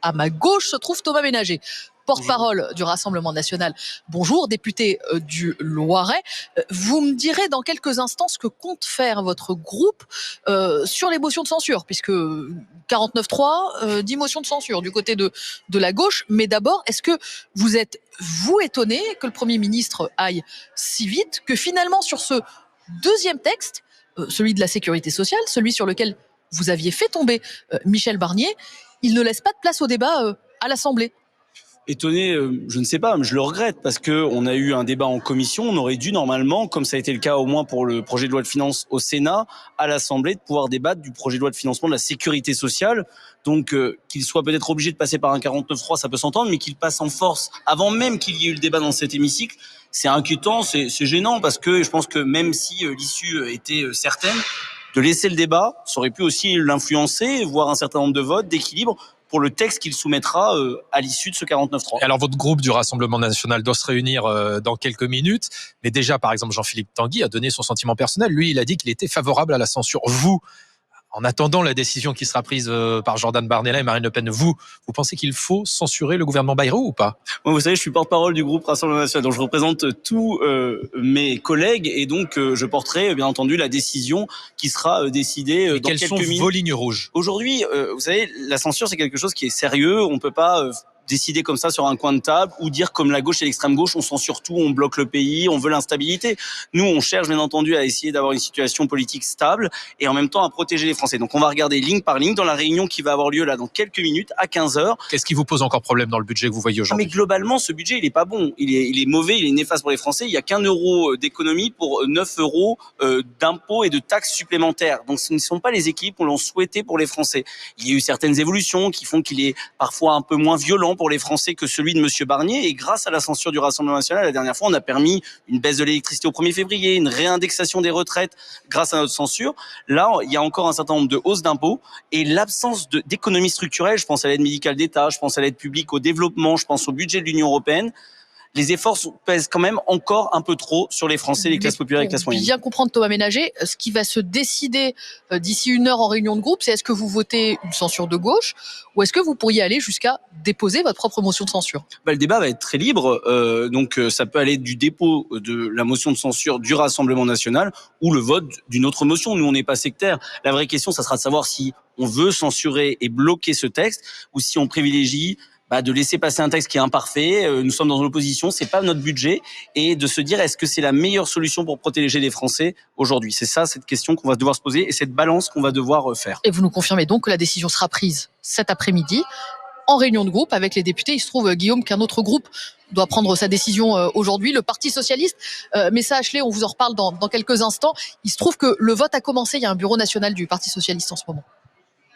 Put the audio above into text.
À ma gauche se trouve Thomas Ménager, porte-parole du Rassemblement national. Bonjour, député du Loiret. Vous me direz dans quelques instants ce que compte faire votre groupe sur les motions de censure, puisque 49.3 dit motion de censure du côté de la gauche. Mais d'abord, est-ce que vous êtes, vous, étonné que le Premier ministre aille si vite, que finalement sur ce deuxième texte, celui de la sécurité sociale, celui sur lequel vous aviez fait tomber Michel Barnier, il ne laisse pas de place au débat à l'Assemblée? Étonné, je ne sais pas, mais je le regrette parce qu'on a eu un débat en commission. On aurait dû normalement, comme ça a été le cas au moins pour le projet de loi de finances au Sénat, à l'Assemblée, de pouvoir débattre du projet de loi de financement de la sécurité sociale. Donc qu'il soit peut-être obligé de passer par un 49.3, ça peut s'entendre, mais qu'il passe en force avant même qu'il y ait eu le débat dans cet hémicycle, c'est inquiétant, c'est gênant parce que je pense que même si l'issue était certaine, de laisser le débat, ça aurait pu aussi l'influencer, voire un certain nombre de votes, d'équilibre, pour le texte qu'il soumettra à l'issue de ce 49.3. Alors, votre groupe du Rassemblement national doit se réunir dans quelques minutes. Mais déjà, par exemple, Jean-Philippe Tanguy a donné son sentiment personnel. Lui, il a dit qu'il était favorable à la censure. Vous, en attendant la décision qui sera prise par Jordan Bardella et Marine Le Pen, vous pensez qu'il faut censurer le gouvernement Bayrou ou pas? Moi, vous savez, je suis porte-parole du groupe Rassemblement national, donc je représente tous mes collègues et donc je porterai bien entendu la décision qui sera décidée dans quelques minutes. Quelles sont vos lignes rouges? Aujourd'hui, vous savez, la censure, c'est quelque chose qui est sérieux. On peut pas décider comme ça sur un coin de table ou dire comme la gauche et l'extrême gauche, on censure tout, on bloque le pays, on veut l'instabilité. Nous, on cherche bien entendu à essayer d'avoir une situation politique stable et en même temps à protéger les Français. Donc on va regarder ligne par ligne dans la réunion qui va avoir lieu là dans quelques minutes à 15h. Qu'est-ce qui vous pose encore problème dans le budget que vous voyez aujourd'hui? Mais globalement, ce budget, il est pas bon. Il est mauvais, il est néfaste pour les Français. Il y a qu'1 euro d'économie pour 9 euros d'impôts et de taxes supplémentaires. Donc ce ne sont pas les équipes qu'on l'on souhaitait pour les Français. Il y a eu certaines évolutions qui font qu'il est parfois un peu moins violent pour les Français que celui de Monsieur Barnier. Et grâce à la censure du Rassemblement national, la dernière fois, on a permis une baisse de l'électricité au 1er février, une réindexation des retraites grâce à notre censure. Là, il y a encore un certain nombre de hausses d'impôts et l'absence d'économie structurelle. Je pense à l'aide médicale d'État, je pense à l'aide publique au développement, je pense au budget de l'Union européenne. Les efforts pèsent quand même encore un peu trop sur les Français, les classes populaires et les classes moyennes. Bien comprendre, Thomas Ménager, ce qui va se décider d'ici 1 heure en réunion de groupe, c'est est-ce que vous votez une censure de gauche ou est-ce que vous pourriez aller jusqu'à déposer votre propre motion de censure? Le débat va être très libre, donc ça peut aller du dépôt de la motion de censure du Rassemblement national ou le vote d'une autre motion. Nous, on n'est pas sectaire. La vraie question, ça sera de savoir si on veut censurer et bloquer ce texte ou si on privilégie de laisser passer un texte qui est imparfait. Nous sommes dans l'opposition, c'est pas notre budget, et de se dire est-ce que c'est la meilleure solution pour protéger les Français aujourd'hui? C'est ça, cette question qu'on va devoir se poser et cette balance qu'on va devoir faire. Et vous nous confirmez donc que la décision sera prise cet après-midi en réunion de groupe avec les députés. Il se trouve, Guillaume, qu'un autre groupe doit prendre sa décision aujourd'hui, le Parti socialiste. Mais ça, Ashley, on vous en reparle dans quelques instants. Il se trouve que le vote a commencé. Il y a un bureau national du Parti socialiste en ce moment.